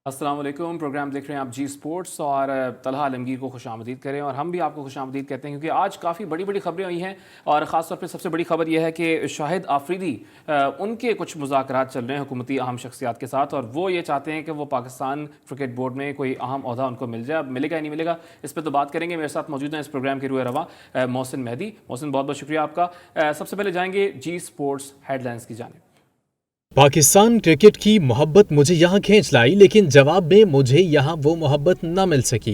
अस्सलाम वालेकुम। प्रोग्राम देख रहे हैं आप जी स्पोर्ट्स और तलहा आलमगीर को खुशामदीद करें और हम भी आपको खुशामदीद कहते हैं क्योंकि आज काफ़ी बड़ी बड़ी खबरें आई हैं और ख़ास तौर पे सबसे बड़ी खबर यह है कि शाहिद आफरीदी उनके कुछ मुज़ाकरात चल रहे हैं हुकूमती अहम शख्सियात के साथ और वो ये चाहते हैं कि वो पाकिस्तान क्रिकेट बोर्ड में कोई अहम ओहदा उनको मिल जाए। अब मिलेगा या नहीं मिलेगा इस पर तो बात करेंगे। मेरे साथ मौजूद हैं इस प्रोग्राम के रूए रवा मोहसिन मेहदी। मोहसिन, बहुत बहुत शुक्रिया आपका। सबसे पहले जाएंगे जी स्पोर्ट्स हेडलाइंस की जानिब। पाकिस्तान क्रिकेट की मोहब्बत मुझे यहाँ खींच लाई, लेकिन जवाब में मुझे यहाँ वो मोहब्बत न मिल सकी।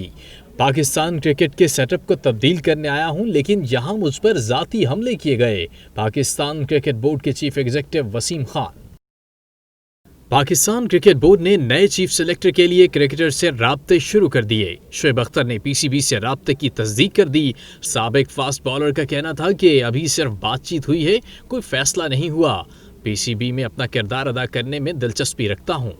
पाकिस्तान क्रिकेट के सेटअप को तब्दील करने आया हूँ, लेकिन यहाँ मुझ पर जाती हमले किए गए। पाकिस्तान क्रिकेट बोर्ड के chief executive Wasim Khan. Pakistan cricket board ने नए चीफ सेलेक्टर के लिए क्रिकेटर से राब्ते शुरू कर दिए। शोएब अख्तर ने पीसीबी से राब्ते की तस्दीक कर दी। साबिक फास्ट बॉलर का कहना था कि अभी सिर्फ बातचीत हुई है, कोई फैसला नहीं हुआ। पीसीबी में अपना किरदार अदा करने में दिलचस्पी रखता हूं।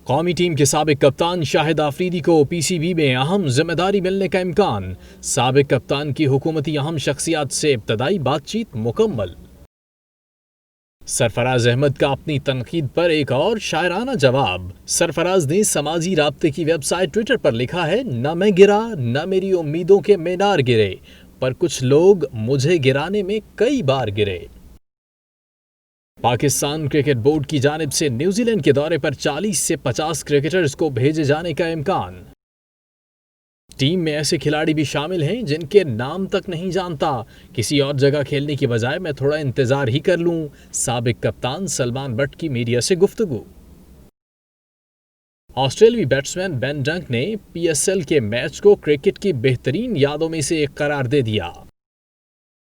कौमी टीम के साबिक कप्तान शाहिद आफरीदी को पीसीबी में अहम जिम्मेदारी मिलने का इम्कान। साबिक कप्तान की हुकूमती अहम शख्सियात से इब्तदाई बातचीत मुकम्मल। सरफराज अहमद का अपनी तनकीद पर एक और शायराना जवाब। सरफराज ने समाजी राब्ते की वेबसाइट ट्विटर पर लिखा है, न मैं गिरा न मेरी उम्मीदों के मीनार गिरे, पर कुछ लोग मुझे गिराने में कई बार गिरे। पाकिस्तान क्रिकेट बोर्ड की जानिब से न्यूजीलैंड के दौरे पर 40 से 50 क्रिकेटर्स को भेजे जाने का इम्कान। टीम में ऐसे खिलाड़ी भी शामिल हैं जिनके नाम तक नहीं जानता। किसी और जगह खेलने की बजाय मैं थोड़ा इंतजार ही कर लूं। साबिक कप्तान सलमान बट की मीडिया से गुफ्तगू। ऑस्ट्रेलियाई बैट्समैन बेन डंक ने पीएसएल के मैच को क्रिकेट की बेहतरीन यादों में से एक करार दे दिया।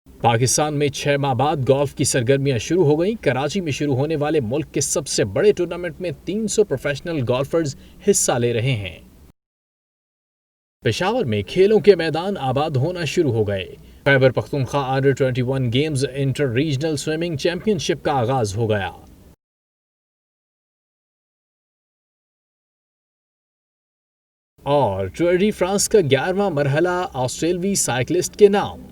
पाकिस्तान में 6 माह बाद गोल्फ की सरगर्मियां शुरू हो गईं। कराची में शुरू होने वाले मुल्क के सबसे बड़े टूर्नामेंट में 300 प्रोफेशनल गोल्फर्स हिस्सा ले रहे हैं। पेशावर में खेलों के मैदान आबाद होना शुरू हो गए। Khyber Pakhtunkhwa under 21 games inter regional swimming championship का आगाज हो गया। और टूर डी फ्रांस का 11वां मरहला ऑस्ट्रेलवी साइकिलिस्ट के नाम।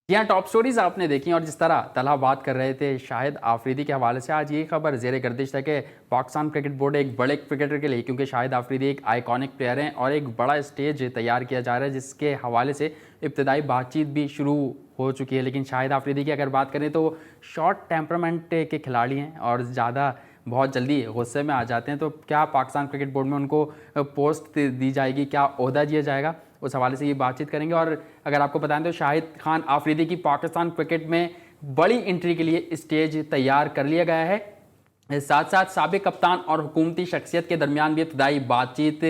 यहाँ टॉप स्टोरीज आपने देखी और जिस तरह तलहा बात कर रहे थे शाहिद आफरीदी के हवाले से, आज ये खबर ज़ेर गर्दिश है कि पाकिस्तान क्रिकेट बोर्ड एक बड़े क्रिकेटर के लिए, क्योंकि शाहिद आफरीदी एक आइकॉनिक प्लेयर हैं और एक बड़ा स्टेज तैयार किया जा रहा है जिसके हवाले से इब्तदाई बातचीत भी शुरू हो चुकी है। लेकिन शाहिद आफरीदी की अगर बात करें तो शॉर्ट टेम्परामेंट के खिलाड़ी हैं और ज़्यादा बहुत जल्दी गुस्से में आ जाते हैं। तो क्या पाकिस्तान क्रिकेट बोर्ड में उनको पोस्ट दी जाएगी, क्या ओहदा दिया जाएगा, उस हवाले से ये बातचीत करेंगे। और अगर आपको बताएं तो शाहिद खान आफरीदी की पाकिस्तान क्रिकेट में बड़ी एंट्री के लिए स्टेज तैयार कर लिया गया है। साथ साथ साबिक कप्तान और हुकूमती शख्सियत के दरमियान भी इब्तदाई बातचीत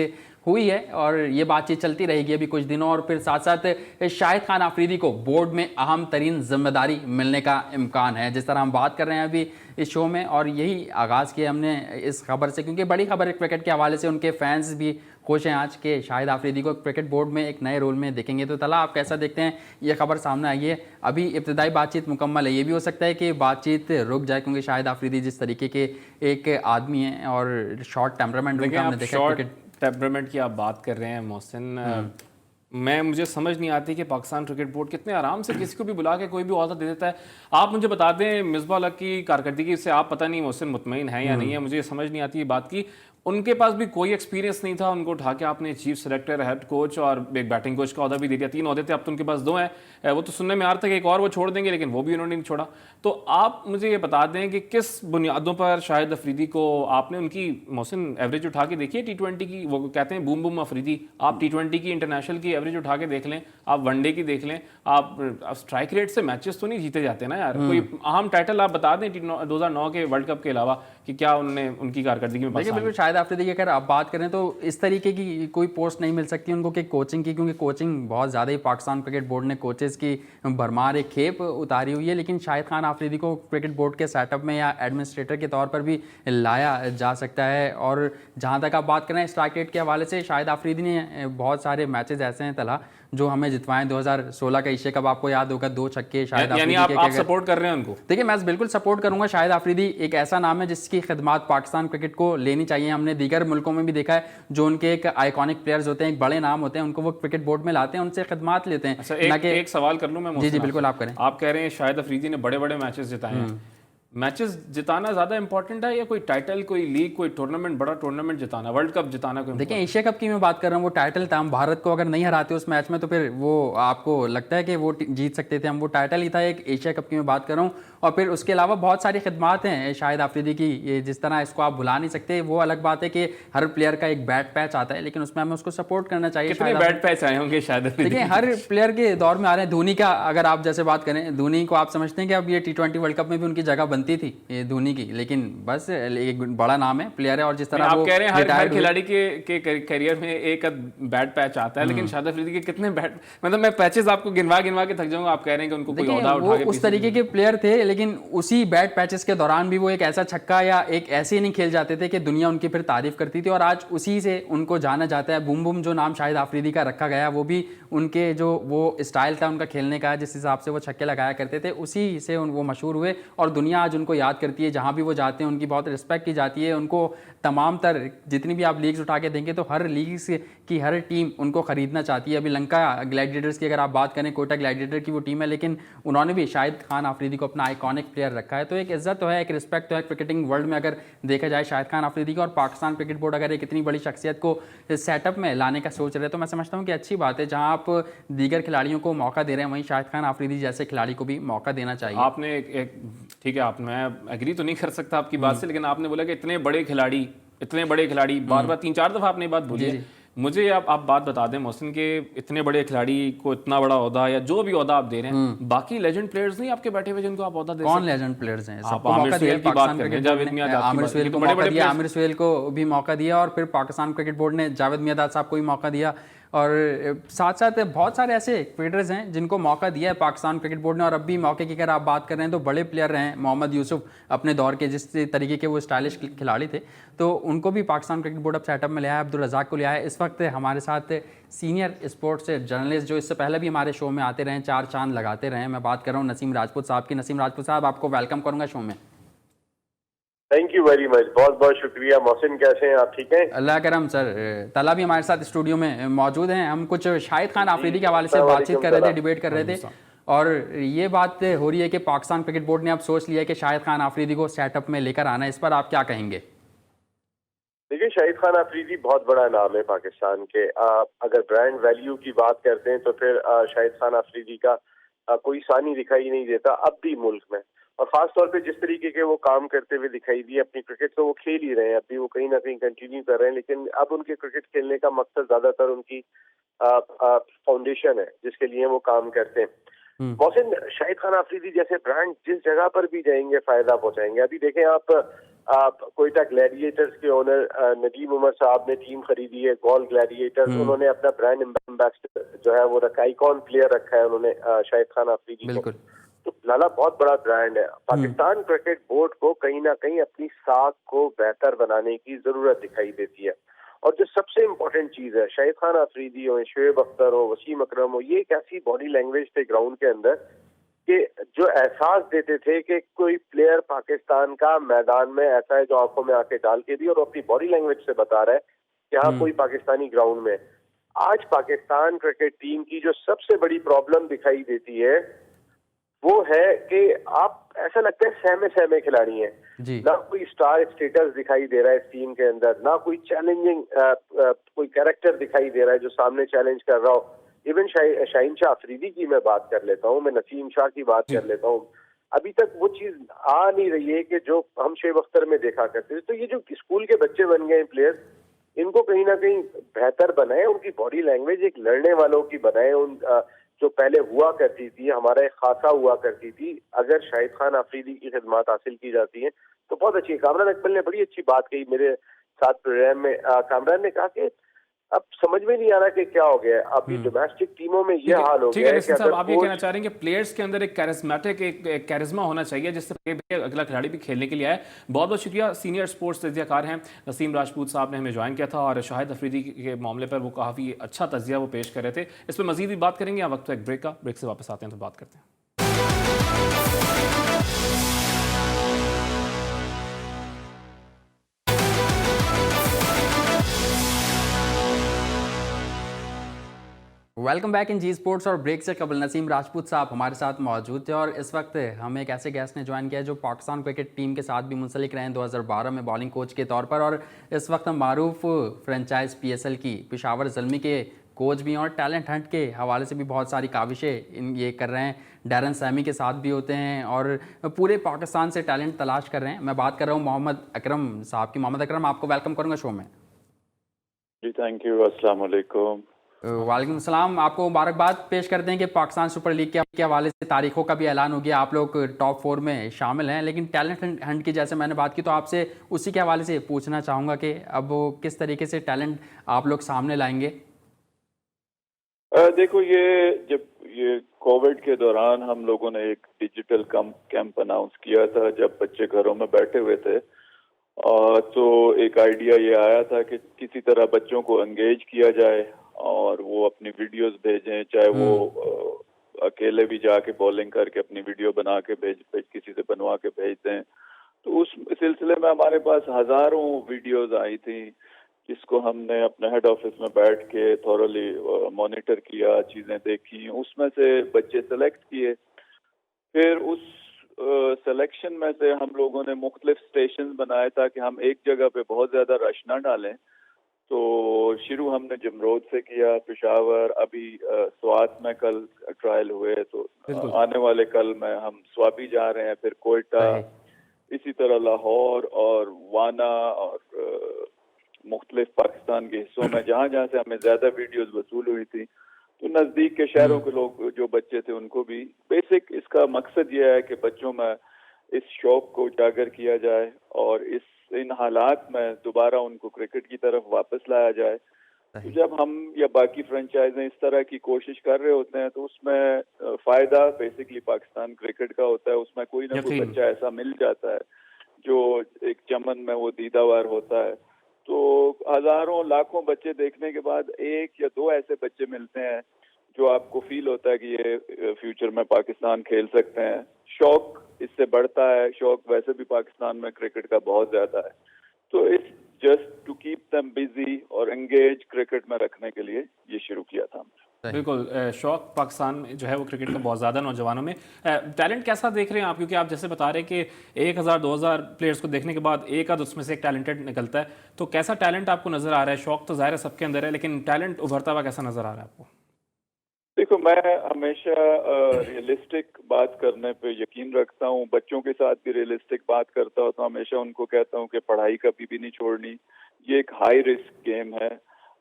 हुई है और ये बातचीत चलती रहेगी अभी कुछ दिनों। और फिर साथ साथ शाहिद खान आफरीदी को बोर्ड में अहम तरीन जिम्मेदारी मिलने का इम्कान है, जिस तरह हम बात कर रहे हैं अभी इस शो में। और यही आगाज़ किया हमने इस खबर से क्योंकि बड़ी खबर है क्रिकेट के हवाले से। उनके फैंस भी खुश हैं आज के शाहिद आफरीदी को क्रिकेट बोर्ड में एक नए रोल में देखेंगे। तो तला, आप कैसा देखते हैं ये खबर सामने आई है? अभी इब्तदाई बातचीत मुकम्मल है, ये भी हो सकता है कि बातचीत रुक जाए क्योंकि शाहिद आफरीदी जिस तरीके के एक आदमी हैं और शॉर्ट टेम्परामेंट उनका हमने देखा क्रिकेट टेम्परामेंट की आप बात कर रहे हैं मोहसिन। मुझे समझ नहीं आती कि पाकिस्तान क्रिकेट बोर्ड कितने आराम से किसी को भी बुला के कोई भी ओहदा दे देता है। आप मुझे बता दें मिसबाह हक की कारकर्दगी से आप पता नहीं मोहसिन मुतमईन है या नहीं है, मुझे समझ नहीं आती ये बात की। उनके पास भी कोई एक्सपीरियंस नहीं था, उनको उठा के आपने चीफ सेलेक्टर, हेड कोच और एक बैटिंग कोच का ओहदा भी दे दिया। 3 ओहदे थे, अब तो उनके पास 2 हैं। वो तो सुनने में आ रहा था कि एक और वो छोड़ देंगे, लेकिन वो भी उन्होंने नहीं छोड़ा। तो आप मुझे ये बता दें कि किस बुनियादों पर शाहिद अफरीदी को आपने उनकी मोहसिन एवरेज उठा के देखी है T20 की? वो कहते हैं बूम बूम अफरीदी। आप T20 की इंटरनेशनल की एवरेज उठा के देख लें, आप वनडे की देख लें, आप स्ट्राइक रेट से मैचेस तो नहीं जीते जाते ना यार। कोई अहम टाइटल आप बता दें 2009 के वर्ल्ड कप के अलावा कि क्या उन्होंने उनकी कारकर्दगी में? बिल्कुल शाहिद आफरीदी की अगर आप बात करें तो इस तरीके की कोई पोस्ट नहीं मिल सकती उनको कि कोचिंग की, क्योंकि कोचिंग बहुत ज़्यादा ही पाकिस्तान क्रिकेट बोर्ड ने कोचेज़ की भरमार एक खेप उतारी हुई है। लेकिन शाहिद खान आफरीदी को क्रिकेट बोर्ड के सेटअप में या एडमिनिस्ट्रेटर के तौर पर भी लाया जा सकता है। और जहाँ तक आप बात करें स्ट्राइक रेट के हवाले से, शाहिद आफरीदी ने बहुत सारे मैचेस ऐसे हैं तला जो हमें जितवाएं। 2016 का एशिया कप आपको याद होगा, 2 छक्के शाहिद यानी आफरीदी आप सपोर्ट कर रहे हैं उनको? देखिए मैं बिल्कुल सपोर्ट करूंगा। शाहिद आफरीदी एक ऐसा नाम है जिसकी खिदमत पाकिस्तान क्रिकेट को लेनी चाहिए। हमने दीगर मुल्कों में भी देखा है जो उनके एक आइकॉनिक प्लेयर्स होते हैं, एक बड़े नाम होते हैं, उनको वो क्रिकेट बोर्ड में लाते हैं, उनसे खिदमत लेते हैं। अच्छा, एक सवाल कर लूं मैं? जी बिल्कुल आप करें। आप कह रहे हैं शाहिद अफरीदी ने बड़े बड़े मैचेस जिताए हैं, मैचेस जिताना ज्यादा इंपॉर्टेंट है या कोई टाइटल, कोई लीग, कोई टूर्नामेंट, बड़ा टूर्नामेंट जिताना, वर्ल्ड कप जिताना कोई? देखिए एशिया कप की मैं बात कर रहा हूँ, वो टाइटल था। हम भारत को अगर नहीं हराते उस मैच में तो फिर वो आपको लगता है कि वो जीत सकते थे हम? वो टाइटल ही था, एक एशिया कप की मैं बात कर रहा हूँ। और फिर उसके अलावा बहुत सारी खिदमात हैं शाहिद आफरीदी की, ये जिस तरह इसको आप भुला नहीं सकते। वो अलग बात है कि हर प्लेयर का एक बैड पैच आता है, लेकिन उसमें हमें उसको सपोर्ट करना चाहिए। कितने बैड पैच आए होंगे शायद? देखिए हर प्लेयर के दौर में आ रहे हैं। धोनी का अगर आप जैसे बात करें, धोनी को आप समझते हैं कि अब ये T20 वर्ल्ड कप में भी उनकी जगह बनती थी ये धोनी की, लेकिन बस एक बड़ा नाम है, प्लेयर है। और जिस तरह आप कह रहे हैं हर खिलाड़ी के करियर में एक बैड पैच आता है, लेकिन शाहिद अफरीदी के कितने बैड, मतलब मैं पैचेस आपको गिनवा के थक जाऊंगा। आप कह रहे हैं कि उनको कोई ओहदा उठा के उस तरीके के प्लेयर थे, लेकिन उसी बैड पैचेस के दौरान भी वो एक ऐसा छक्का या एक ऐसे नहीं खेल जाते थे कि दुनिया उनकी फिर तारीफ करती थी। और आज उसी से उनको जाना जाता है। बूम बूम जो नाम शाहिद आफरीदी का रखा गया, वो भी उनके जो वो स्टाइल था उनका खेलने का, जिस हिसाब से वो छक्के लगाया करते थे, उसी से वो मशहूर हुए। और दुनिया आज उनको याद करती है, जहाँ भी वो जाते हैं उनकी बहुत रिस्पेक्ट की जाती है। उनको तमाम तर जितनी भी आप लीग्स उठा के देंगे तो हर लीग्स की हर टीम उनको खरीदना चाहती है। अभी लंका ग्लैडिएटर्स की अगर आप बात करें, कोटा ग्लैडिएटर की वो टीम है, लेकिन उन्होंने भी शाहिद खान आफरीदी को अपना आइकॉनिक प्लेयर रखा है। तो एक इज्जत तो है, एक रिस्पेक्ट तो है क्रिकेटिंग वर्ल्ड में अगर देखा जाए शाहिद खान आफरीदी का। और पाकिस्तान क्रिकेट बोर्ड अगर एक इतनी बड़ी शख्सियत को सेटअप में लाने का सोच रहे हैं तो मैं समझता हूँ कि अच्छी बात है। जहाँ आप दीगर खिलाड़ियों को मौका दे रहे हैं, वहीं शाहिद खान आफरीदी जैसे खिलाड़ी को भी मौका देना चाहिए। आपने एक ठीक है, आप, मैं एग्री तो नहीं कर सकता आपकी बात से, लेकिन आपने बोला कि इतने बड़े खिलाड़ी बार बार 3-4 दफा आपने बात बोली है। मुझे आप बात बता दें मोहसिन के, इतने बड़े खिलाड़ी को इतना बड़ा ओहदा या जो भी ओहदा आप दे रहे हैं, बाकी लेजेंड प्लेयर्स नहीं आपके बैठे हुए जिनको आप ओहदा दे? कौन लेजेंड प्लेयर्स हैं? आप आमिर सुहेल की बात कर रहे हैं, जावेद मियांदाद, आमिर सुहेल को मौका दिया, आमिर सुहेल को भी मौका दिया। और फिर पाकिस्तान क्रिकेट बोर्ड ने जावेद मियांदाद साहब को भी मौका दिया। और साथ साथ बहुत सारे ऐसे क्रिकेटर्स हैं जिनको मौका दिया है पाकिस्तान क्रिकेट बोर्ड ने। और अब भी मौके की अगर आप बात कर रहे हैं तो बड़े प्लेयर रहे हैं। मोहम्मद यूसुफ अपने दौर के जिस तरीके के वो स्टाइलिश खिलाड़ी थे, तो उनको भी पाकिस्तान क्रिकेट बोर्ड अब सेटअप में लिया है। अब्दुल रज़ाक को लिया है। इस वक्त हमारे साथ सीनियर स्पोर्ट्स जर्नलिस्ट जो इससे पहले भी हमारे शो में आते रहे, 4 चांद लगाते रहे, मैं बात कर रहा हूँ नसीम राजपूत साहब की। नसीम राजपूत साहब, आपको वेलकम करूँगा शो में। थैंक यू वेरी मच, बहुत बहुत शुक्रिया। मोहसिन कैसे हैं आप? ठीक हैं? अल्लाह करम सर। तला भी हमारे साथ स्टूडियो में मौजूद हैं। हम कुछ शाहिद खान आफरीदी के हवाले से बातचीत कर रहे थे, डिबेट कर रहे थे, और ये बात हो रही है कि पाकिस्तान क्रिकेट बोर्ड ने अब सोच लिया है कि शाहिद खान आफरीदी को सेटअप में लेकर आना है। इस पर आप क्या कहेंगे? देखिए, शाहिद खान आफरीदी बहुत बड़ा नाम है पाकिस्तान के। अगर ब्रांड वैल्यू की बात करते हैं तो फिर शाहिद खान आफरीदी का कोई सानी दिखाई नहीं देता अब भी मुल्क में। और खास तौर पे जिस तरीके के वो काम करते हुए दिखाई दिए, अपनी क्रिकेट तो वो खेल ही रहे हैं, अभी वो कहीं ना कहीं कंटिन्यू कर रहे हैं, लेकिन अब उनके क्रिकेट खेलने का मकसद ज्यादातर उनकी फाउंडेशन है जिसके लिए वो काम करते हैं। मोहसिन, शाहिद खान आफरीदी जैसे ब्रांड जिस जगह पर भी जाएंगे फायदा पहुंचाएंगे। अभी देखें आप कोयटा ग्लैडिएटर्स के ओनर नदीम उमर साहब ने टीम खरीदी है, गॉल ग्लैडिएटर्स। उन्होंने अपना ब्रांड एम्बेसडर जो है वो रखा, आइकॉन प्लेयर रखा है उन्होंने शाहिद खान आफरीदी को। तो लाला बहुत बड़ा ब्रांड है। पाकिस्तान क्रिकेट बोर्ड को कहीं ना कहीं अपनी साख को बेहतर बनाने की जरूरत दिखाई देती है। और जो सबसे इम्पोर्टेंट चीज है, शाहिद खान आफरीदी हो, शोएब अख्तर हो, वसीम अकरम हो, ये एक ऐसी बॉडी लैंग्वेज थे ग्राउंड के अंदर कि जो एहसास देते थे कि कोई प्लेयर पाकिस्तान का मैदान में ऐसा है जो आंखों में आके डाल के दी और अपनी बॉडी लैंग्वेज से बता रहा है कि हाँ कोई पाकिस्तानी ग्राउंड में। आज पाकिस्तान क्रिकेट टीम की जो सबसे बड़ी प्रॉब्लम दिखाई देती है वो है कि आप ऐसा लगता है सहमे सहमे खिलाड़ी हैं, ना कोई स्टार स्टेटस दिखाई दे रहा है इस टीम के अंदर, ना कोई चैलेंजिंग कोई कैरेक्टर दिखाई दे रहा है जो सामने चैलेंज कर रहा हो। इवन शाहीन शाह अफरीदी की मैं बात कर लेता हूँ, मैं नसीम शाह की बात कर लेता हूँ, अभी तक वो चीज आ नहीं रही है कि जो हम शोएब अख्तर में देखा करते थे। तो ये जो स्कूल के बच्चे बन गए प्लेयर्स, इनको कहीं ना कहीं बेहतर बनाए, उनकी बॉडी लैंग्वेज एक लड़ने वालों की बनाए। उन जो पहले हुआ करती थी, हमारा एक खासा हुआ करती थी, अगर शाहिद खान आफरीदी की खिदमत हासिल की जाती है तो बहुत अच्छी है। कामरान अकमल ने बड़ी अच्छी बात कही मेरे साथ प्रोग्राम में। कामरान ने कहा कि अब समझ में नहीं आ रहा कि क्या हो गया, अभी डोमेस्टिक टीमों में ये हाल हो गया है कि साहब, आप ये कहना चाह रहे हैं कि प्लेयर्स के अंदर एक कैरिस्मेटिक एक कैरिज्मा होना चाहिए जिससे अगला खिलाड़ी भी खेलने के लिए आए। बहुत बहुत शुक्रिया। सीनियर स्पोर्ट्स तज्जियाकार हैं नसीम राजपूत साहब ने हमें ज्वाइन किया था और शाहिद अफरीदी के मामले पर वो काफ़ी अच्छा तज्जिया वो पेश कर रहे थे। इस पर मजीद भी बात करेंगे। यहाँ वक्त एक ब्रेक का, ब्रेक से वापस आते हैं तो बात करते हैं। Welcome back in Zee sports. और ब्रेक से कबल नसीम राजपूत साहब हमारे साथ मौजूद थे और इस वक्त हम एक ऐसे गेस्ट ने ज्वाइन किया है जो पाकिस्तान क्रिकेट टीम के साथ भी मुंसलिक रहे हैं 2012 में बॉलिंग कोच के तौर पर, और इस वक्त हम मारूफ फ्रेंचाइज पीएसएल की पेशावर ज़ल्मी के कोच भी हैं और टैलेंट हंट के हवाले से भी बहुत सारी काविशें ये कर रहे हैं। डैरन सैमी के साथ भी होते हैं और पूरे पाकिस्तान से टैलेंट तलाश कर रहे हैं। मैं बात कर रहा हूँ मोहम्मद अकरम साहब की। मोहम्मद अकरम, आपको वेलकम करूँगा शो में। जी थैंक यू, अस्सलाम वालेकुम। वालेकुम सलाम। आपको मुबारकबाद पेश करते हैं कि पाकिस्तान सुपर लीग के हवाले से तारीखों का भी ऐलान हो गया। आप लोग टॉप 4 में शामिल हैं, लेकिन टैलेंट हंट की जैसे मैंने बात की तो आपसे उसी के हवाले से पूछना चाहूँगा कि अब वो किस तरीके से टैलेंट आप लोग सामने लाएंगे। देखो, जब ये कोविड के दौरान हम लोगों ने एक डिजिटल कैंप अनाउंस किया था जब बच्चे घरों में बैठे हुए थे, तो एक आइडिया ये आया था कि किसी तरह बच्चों को एंगेज किया जाए और वो अपनी वीडियोस भेजें, चाहे वो अकेले भी जाके बॉलिंग करके अपनी वीडियो बना के भेज किसी से बनवा के भेज दें। तो उस सिलसिले में हमारे पास हजारों वीडियोस आई थी जिसको हमने अपने हेड ऑफिस में बैठ के थॉरली मॉनिटर किया, चीजें देखी, उसमें से बच्चे सेलेक्ट किए। फिर उस सिलेक्शन में से हम लोगों ने मुख्तलिफ स्टेशन बनाए ताकि हम एक जगह पे बहुत ज्यादा रश ना डालें। तो शुरू हमने जमरोद से किया, पेशावर, अभी स्वात में कल ट्रायल हुए, तो आने वाले कल में हम स्वाबी जा रहे हैं, फिर कोयटा, इसी तरह लाहौर और वाना और मुख्तलिफ पाकिस्तान के हिस्सों में जहाँ जहाँ से हमें ज्यादा वीडियोस वसूल हुई थी, तो नजदीक के शहरों के लोग जो बच्चे थे उनको भी। बेसिक इसका मकसद यह है कि बच्चों में इस शौक को उजागर किया जाए और इन हालात में दोबारा उनको क्रिकेट की तरफ वापस लाया जाए। तो जब हम या बाकी फ्रेंचाइजें इस तरह की कोशिश कर रहे होते हैं तो उसमें फायदा बेसिकली पाकिस्तान क्रिकेट का होता है। उसमें कोई ना कोई बच्चा ऐसा मिल जाता है जो एक चमन में वो दीदावार होता है। तो हजारों लाखों बच्चे देखने के बाद एक या दो ऐसे बच्चे मिलते हैं जो आपको फील होता है कि ये फ्यूचर में पाकिस्तान खेल सकते हैं। शौक इससे बढ़ता है। शौक वैसे भी पाकिस्तान में क्रिकेट का बहुत ज्यादा है, तो it's just to keep them busy और एंगेज क्रिकेट में रखने के लिए ये शुरू किया था हमने। बिल्कुल, शौक पाकिस्तान में जो है वो क्रिकेट का बहुत ज़्यादा नौजवानों में। टैलेंट कैसा देख रहे हैं आप? क्योंकि आप जैसे बता रहे हैं कि 1000-2000 प्लेयर्स को देखने के बाद एक आध उसमें से एक टैलेंटेड निकलता है, तो कैसा टैलेंट आपको नज़र आ रहा है? शौक तो ज़ाहिर है सबके अंदर है, लेकिन टैलेंट उभरता हुआ कैसा नज़र आ रहा है आपको? देखो, मैं हमेशा रियलिस्टिक बात करने पे यकीन रखता हूँ। बच्चों के साथ भी रियलिस्टिक बात करता हूँ, तो हमेशा उनको कहता हूँ कि पढ़ाई कभी भी नहीं छोड़नी। ये एक हाई रिस्क गेम है।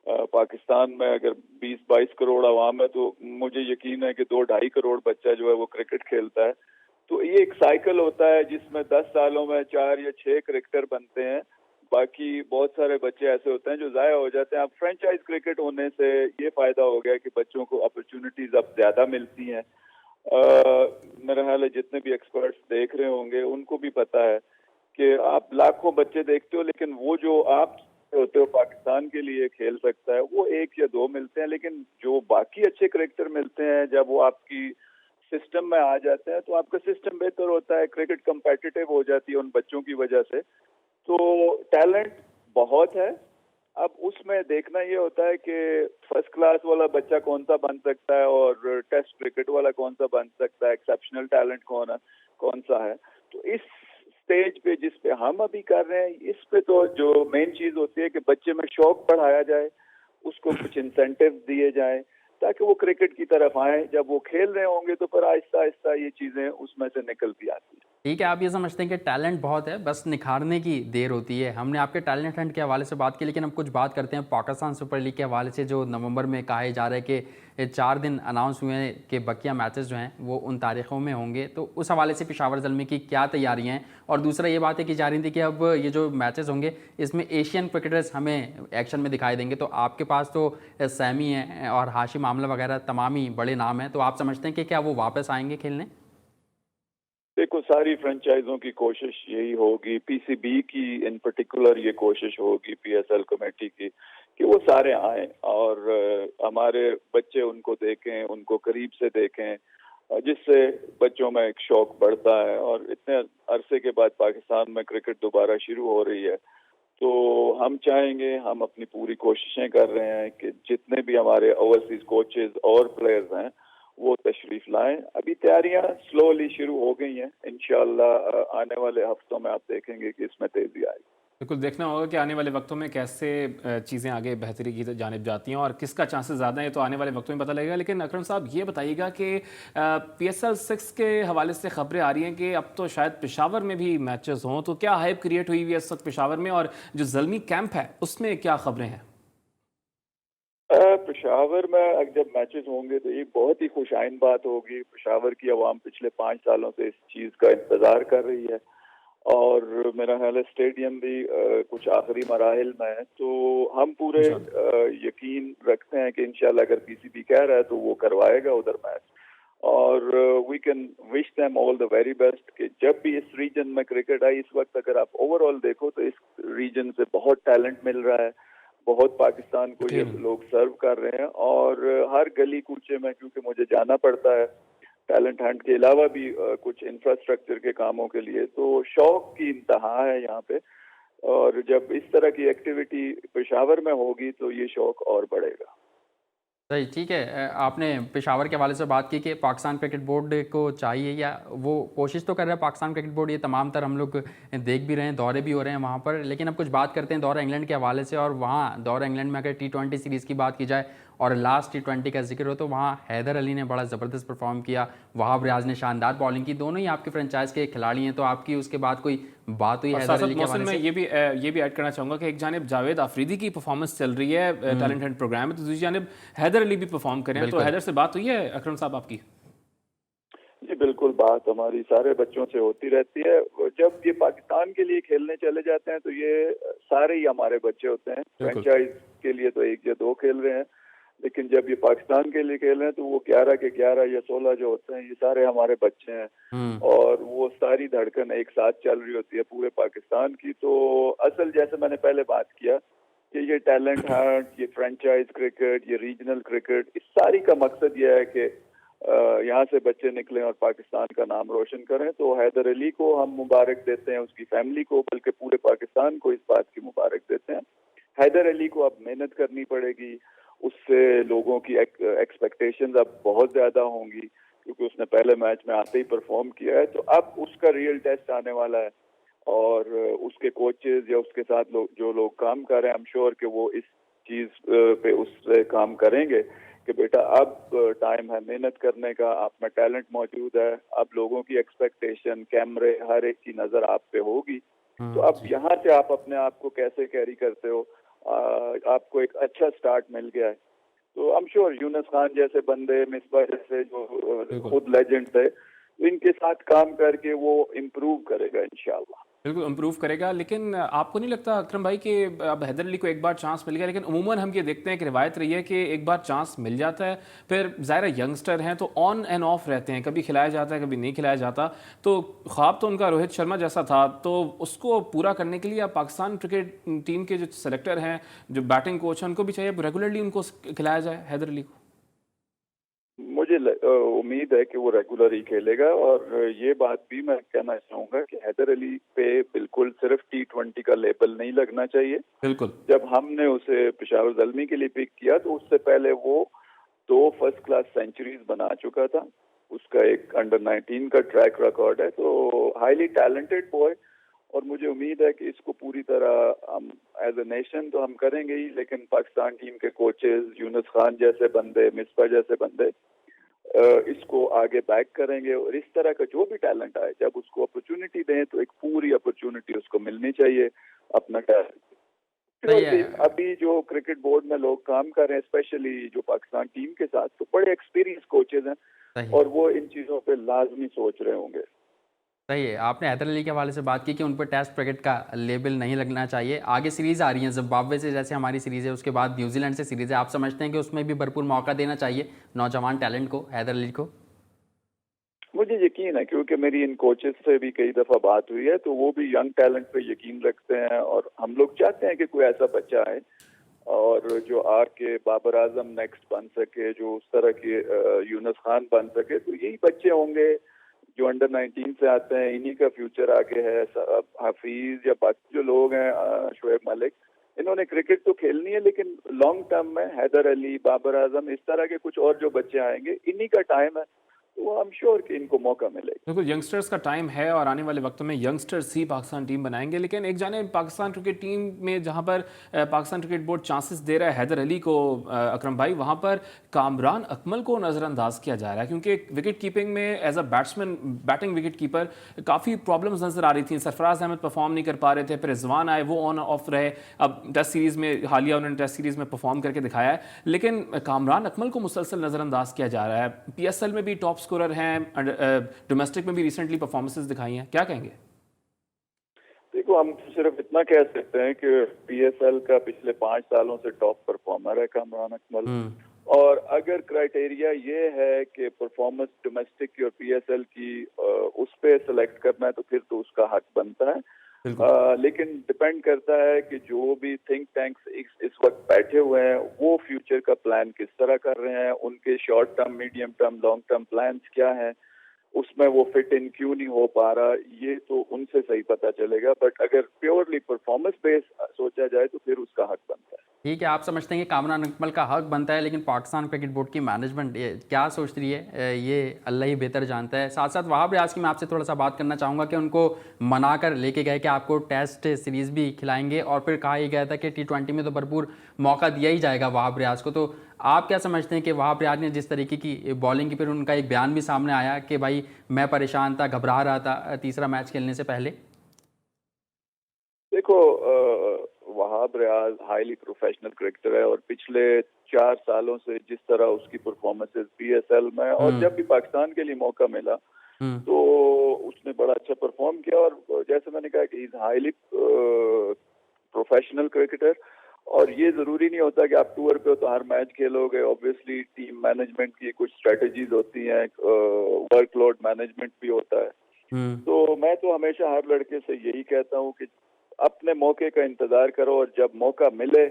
पाकिस्तान में अगर 20-22 करोड़ आवाम है तो मुझे यकीन है कि 2-2.5 करोड़ बच्चा जो है वो क्रिकेट खेलता है। तो ये एक साइकिल होता है जिसमें 10 सालों में 4 या 6 क्रिकेटर बनते हैं। बाकी बहुत सारे बच्चे ऐसे होते हैं जो ज़ाया हो जाते हैं। अब फ्रेंचाइज क्रिकेट होने से ये फायदा हो गया कि बच्चों को अपॉर्चुनिटीज अब ज्यादा मिलती हैं। मेरा ख्याल है जितने भी एक्सपर्ट्स देख रहे होंगे उनको भी पता है कि आप लाखों बच्चे देखते हो, लेकिन वो जो आप होते हो पाकिस्तान के लिए खेल सकता है वो एक या दो मिलते हैं। लेकिन जो बाकी अच्छे क्रिकेटर मिलते हैं, जब वो आपकी सिस्टम में आ जाते हैं तो आपका सिस्टम बेहतर होता है। क्रिकेट कंपेटिटिव हो जाती है उन बच्चों की वजह से। तो टैलेंट बहुत है। अब उसमें देखना ये होता है कि फर्स्ट क्लास वाला बच्चा कौन सा बन सकता है और टेस्ट क्रिकेट वाला कौन सा बन सकता है, एक्सेप्शनल टैलेंट कौन सा है। तो इस स्टेज पे जिस पे हम अभी कर रहे हैं, इस पे तो जो मेन चीज होती है कि बच्चे में शौक बढ़ाया जाए, उसको कुछ इंसेंटिव दिए जाए ताकि वो क्रिकेट की तरफ आए। जब वो खेल रहे होंगे तो फिर आहिस्ता आहिस्ता ये चीजें उसमें से निकल भी आती है। ठीक है, आप ये समझते हैं कि टैलेंट बहुत है, बस निखारने की देर होती है। हमने आपके टैलेंट हंट के हवाले से बात की, लेकिन अब कुछ बात करते हैं पाकिस्तान सुपर लीग के हवाले से, जो नवंबर में कहा जा रहा है कि 4 दिन अनाउंस हुए हैं कि बकिया मैचेस जो हैं वो उन तारीखों में होंगे। तो उस हवाले से पेशावर ज़ल्मी की क्या तैयारियां हैं? और दूसरा ये बात है कि जा रही थी कि अब ये जो मैचेस होंगे इसमें एशियन क्रिकेटर्स हमें एक्शन में दिखाई देंगे। तो आपके पास तो सैमी है और हाशिम आमला वगैरह तमाम ही बड़े नाम हैं, तो आप समझते हैं कि क्या वो वापस आएंगे खेलने? देखो, सारी फ्रेंचाइजों की कोशिश यही होगी, पीसीबी की इन पर्टिकुलर ये कोशिश होगी, पीएसएल कमेटी की, कि वो सारे आए और हमारे बच्चे उनको देखें, उनको करीब से देखें, जिससे बच्चों में एक शौक बढ़ता है। और इतने अरसे के बाद पाकिस्तान में क्रिकेट दोबारा शुरू हो रही है, तो हम चाहेंगे, हम अपनी पूरी कोशिशें कर रहे हैं कि जितने भी हमारे ओवरसीज कोचेज और प्लेयर्स हैं वो तशरीफ लाएं। अभी तैयारियां स्लोली शुरू हो गई हैं, इंशाल्लाह आने वाले हफ्तों में आप देखेंगे कि इसमें तेजी आएगी। बिल्कुल देखना होगा कि आने वाले वक्तों में कैसे चीज़ें आगे बेहतरी की जानिब जाती हैं और किसका चांसेस ज़्यादा है, तो आने वाले वक्तों में पता लगेगा। लेकिन अकरम साहब ये बताइएगा कि PSL 6 के हवाले से खबरें आ रही हैं कि अब तो शायद पेशावर में भी मैचेस हों, तो क्या हाइप क्रिएट हुई हुई है इस वक्त पेशावर में, और जो ज़ल्मी कैंप है उसमें क्या खबरें हैं? पेशावर में जब मैचेस होंगे तो ये बहुत ही खुशाइन बात होगी। पेशावर की आवाम पिछले 5 सालों से इस चीज़ का इंतज़ार कर रही है और मेरा ख्याल है स्टेडियम भी कुछ आखिरी मराहिल में है। तो हम पूरे यकीन रखते हैं कि इंशाल्लाह अगर PCB कह रहा है तो वो करवाएगा उधर मैच, और we can wish them all the very best कि जब भी इस रीजन में क्रिकेट आई, इस वक्त अगर आप ओवरऑल देखो तो इस रीजन से बहुत टैलेंट मिल रहा है, बहुत पाकिस्तान को ये लोग सर्व कर रहे हैं। और हर गली कूचे में, क्योंकि मुझे जाना पड़ता है टैलेंट हंट के अलावा भी कुछ इंफ्रास्ट्रक्चर के कामों के लिए, तो शौक की इंतहा है यहाँ पे। और जब इस तरह की एक्टिविटी पेशावर में होगी तो ये शौक और बढ़ेगा। सही, ठीक है। आपने पेशावर के हवाले से बात की कि पाकिस्तान क्रिकेट बोर्ड को चाहिए, या वो कोशिश तो कर रहा है पाकिस्तान क्रिकेट बोर्ड, ये तमाम तर हम लोग देख भी रहे हैं, दौरे भी हो रहे हैं वहाँ पर। लेकिन अब कुछ बात करते हैं दौरा इंग्लैंड के हवाले से। और वहाँ दौरा इंग्लैंड में अगर T20 सीरीज़ की बात की जाए और लास्ट T20 का जिक्र हो, तो वहाँ हैदर अली ने बड़ा ज़बरदस्त परफॉर्म किया, वहाब रियाज ने शानदार बॉलिंग की। दोनों ही आपके फ्रेंचाइज के खिलाड़ी हैं, तो आपकी उसके बाद कोई बात हुई हैदर अली के हवाले से? मैं ये भी ऐड करना चाहूँगा कि एक जानिब जावेद आफरीदी की परफॉर्मेंस चल रही है टैलेंट हंट प्रोग्राम में, तो दूसरी जानिब हैदर अली भी परफॉर्म कर रहे हैं। तो हैदर से बात हुई है अकरम साहब आपकी? जी बिल्कुल, बात हमारी सारे बच्चों से होती रहती है। जब ये पाकिस्तान के लिए खेलने चले जाते हैं तो ये सारे ही हमारे बच्चे होते हैं। फ्रेंचाइज के लिए तो 1 या 2 खेल रहे हैं, लेकिन जब ये पाकिस्तान के लिए खेल रहे हैं तो वो 11 के 11 या 16 जो होते हैं, ये सारे हमारे बच्चे हैं। और वो सारी धड़कन एक साथ चल रही होती है पूरे पाकिस्तान की। तो असल जैसे मैंने पहले बात किया कि ये टैलेंट हंट, ये फ्रेंचाइज क्रिकेट, ये रीजनल क्रिकेट, इस सारी का मकसद ये है कि यहाँ से बच्चे निकलें और पाकिस्तान का नाम रोशन करें। तो हैदर अली को हम मुबारक देते हैं, उसकी फैमिली को, बल्कि पूरे पाकिस्तान को इस बात की मुबारक देते हैं। हैदर अली को अब मेहनत करनी पड़ेगी, उससे लोगों की एक्सपेक्टेशंस अब बहुत ज्यादा होंगी, क्योंकि उसने पहले मैच में आते ही परफॉर्म किया है। तो अब उसका रियल टेस्ट आने वाला है और उसके कोचेज या उसके साथ जो लोग काम कर रहे हैं, आई एम श्योर कि वो इस चीज पे उससे काम करेंगे कि बेटा अब टाइम है मेहनत करने का, आप में टैलेंट मौजूद है, अब लोगों की एक्सपेक्टेशन, कैमरे, हर एक की नजर आप पे होगी। तो अब यहाँ से आप अपने आप को कैसे कैरी करते हो, आपको एक अच्छा स्टार्ट मिल गया है। तो I am sure Yunus Khan जैसे बंदे, मिसबा जैसे जो खुद लेजेंड थे, इनके साथ काम करके वो इम्प्रूव करेगा इंशाल्लाह। बिल्कुल इम्प्रूव करेगा। लेकिन आपको नहीं लगता अकरम भाई कि अब हैदर अली को एक बार चांस मिल गया, लेकिन उमूमन हम ये देखते हैं कि रिवायत रही है कि एक बार चांस मिल जाता है, फिर ज़ाहिर यंगस्टर हैं तो ऑन एंड ऑफ रहते हैं, कभी खिलाया जाता है कभी नहीं खिलाया जाता। तो ख्वाब तो उनका रोहित शर्मा जैसा था, तो उसको पूरा करने के लिए अब पाकिस्तान क्रिकेट टीम के जो सेलेक्टर हैं, जो बैटिंग कोच हैं, उनको भी चाहिए रेगुलरली उनको खिलाया जाए हैदर अली को। मुझे उम्मीद है कि वो रेगुलर ही खेलेगा। और ये बात भी मैं कहना चाहूंगा कि हैदर अली पे बिल्कुल सिर्फ T20 का लेबल नहीं लगना चाहिए। बिल्कुल, जब हमने उसे पेशावर ज़ल्मी के लिए पिक किया तो उससे पहले वो 2 फर्स्ट क्लास सेंचुरीज बना चुका था, उसका एक अंडर 19 का ट्रैक रिकॉर्ड है। तो हाईली टैलेंटेड बॉय, और मुझे उम्मीद है कि इसको पूरी तरह हम एज ए नेशन तो हम करेंगे ही, लेकिन पाकिस्तान टीम के कोचेज, यूनुस खान जैसे बंदे, मिसबा जैसे बंदे इसको आगे बैक करेंगे। और इस तरह का जो भी टैलेंट आए, जब उसको अपॉर्चुनिटी दें तो एक पूरी अपॉर्चुनिटी उसको मिलनी चाहिए अपना टैलेंट। अभी जो क्रिकेट बोर्ड में लोग काम कर रहे हैं, स्पेशली जो पाकिस्तान टीम के साथ, तो बड़े एक्सपीरियंस कोचेज हैं और वो इन चीजों पे लाजमी सोच रहे होंगे। सही है। आपने हैदर अली के हवाले से बात की कि उन पर टेस्ट क्रिकेट का लेबल नहीं लगना चाहिए। आगे सीरीज़ आ रही हैं, जिम्बाब्वे से जैसे हमारी सीरीज़ है, उसके बाद न्यूजीलैंड से सीरीज़ है। आप समझते हैं कि उसमें भी भरपूर मौका देना चाहिए नौजवान टैलेंट को, हैदर अली को? मुझे यकीन है, क्योंकि मेरी इन कोचेस से भी कई दफ़ा बात हुई है, तो वो भी यंग टैलेंट पे यकीन रखते हैं। और हम लोग चाहते हैं कि कोई ऐसा बच्चा आए और जो आके बाबर आजम नेक्स्ट बन सके, जो उस तरह के यूनुस खान बन सके। तो यही बच्चे होंगे जो अंडर 19 से आते हैं, इन्हीं का फ्यूचर आगे है। हाफिज या बाकी जो लोग हैं, शोएब मलिक, इन्होंने क्रिकेट तो खेलनी है, लेकिन लॉन्ग टर्म में हैदर अली, बाबर आजम, इस तरह के कुछ और जो बच्चे आएंगे, इन्हीं का टाइम है, तो आई एम श्योर कि इनको मौका मिलेगा। बिल्कुल, यंगस्टर्स का टाइम है और आने वाले वक्तों में यंगस्टर्स ही पाकिस्तान टीम बनाएंगे। लेकिन एक जाने पाकिस्तान क्रिकेट टीम में जहां पर पाकिस्तान क्रिकेट बोर्ड चांसेस दे रहा है हैदर अली को, अकरम भाई, वहां पर कामरान अकमल को नज़रअंदाज किया जा रहा है, क्योंकि विकेट कीपिंग में as a batsman, batting wicket keeper, काफ़ी प्रॉब्लम्स नजर आ रही थी। सरफराज अहमद परफॉर्म नहीं कर पा रहे थे, फिर रिजवान आए, वो ऑन ऑफ रहे। अब टेस्ट सीरीज़ में हालिया उन्होंने टेस्ट सीरीज़ में परफॉर्म करके दिखाया है, लेकिन कामरान अकमल को मुसलसल नज़रअंदाज किया जा रहा है। PSL में भी टॉप स्कोरर हैं, डोमेस्टिक में भी रिसेंटली परफॉर्मेंसेस दिखाई हैं, क्या कहेंगे? देखो, हम सिर्फ इतना कह सकते हैं कि PSL का पिछले 5 सालों से टॉप परफॉर्मर है कामरान अकमल। और अगर क्राइटेरिया ये है कि परफॉर्मेंस डोमेस्टिक की और PSL की उस पे सिलेक्ट करना है, तो फिर तो उसका हक बनता है। लेकिन डिपेंड करता है कि जो भी थिंक टैंक्स इस वक्त बैठे हुए हैं, वो फ्यूचर का प्लान किस तरह कर रहे हैं, उनके short term, medium term, long term plans क्या हैं, उसमें वो फिट इन क्यों नहीं हो पा रहा, ये तो उनसे सही पता चलेगा। बट अगर प्योरली परफॉर्मेंस बेस सोचा जाए तो फिर उसका हक बनता है। ठीक है, आप समझते हैं कि कामरान अकमल का हक बनता है, लेकिन पाकिस्तान क्रिकेट बोर्ड की मैनेजमेंट क्या सोच रही है, ये अल्लाह ही बेहतर जानता है। साथ साथ वहाब रियाज की मैं आपसे थोड़ा सा बात करना चाहूँगा कि उनको मना कर लेके गए कि आपको टेस्ट सीरीज़ भी खिलाएंगे, और फिर कहा ही गया था कि T20 में तो भरपूर मौका दिया ही जाएगा वहाब रियाज को। तो आप क्या समझते हैं कि वहाब रियाज ने जिस तरीके की बॉलिंग की, फिर उनका एक बयान भी सामने आया कि भाई मैं परेशान था, घबरा रहा था तीसरा मैच खेलने से पहले? देखो, Wahab Riaz highly professional cricketer है, और पिछले 4 सालों से जिस तरह उसकी परफॉर्मेंसेस PSL में और जब भी पाकिस्तान के लिए मौका मिला, तो उसने बड़ा अच्छा परफॉर्म किया। और जैसे मैंने कहा कि इज हाईली प्रोफेशनल क्रिकेटर, और ये जरूरी नहीं होता कि आप टूर पे हो तो हर मैच खेलोगे। ऑब्वियसली टीम मैनेजमेंट की कुछ स्ट्रेटजीज होती हैं, वर्कलोड मैनेजमेंट भी होता है। तो मैं तो हमेशा हर लड़के से यही कहता हूँ कि अपने मौके का इंतजार करो, और जब मौका मिले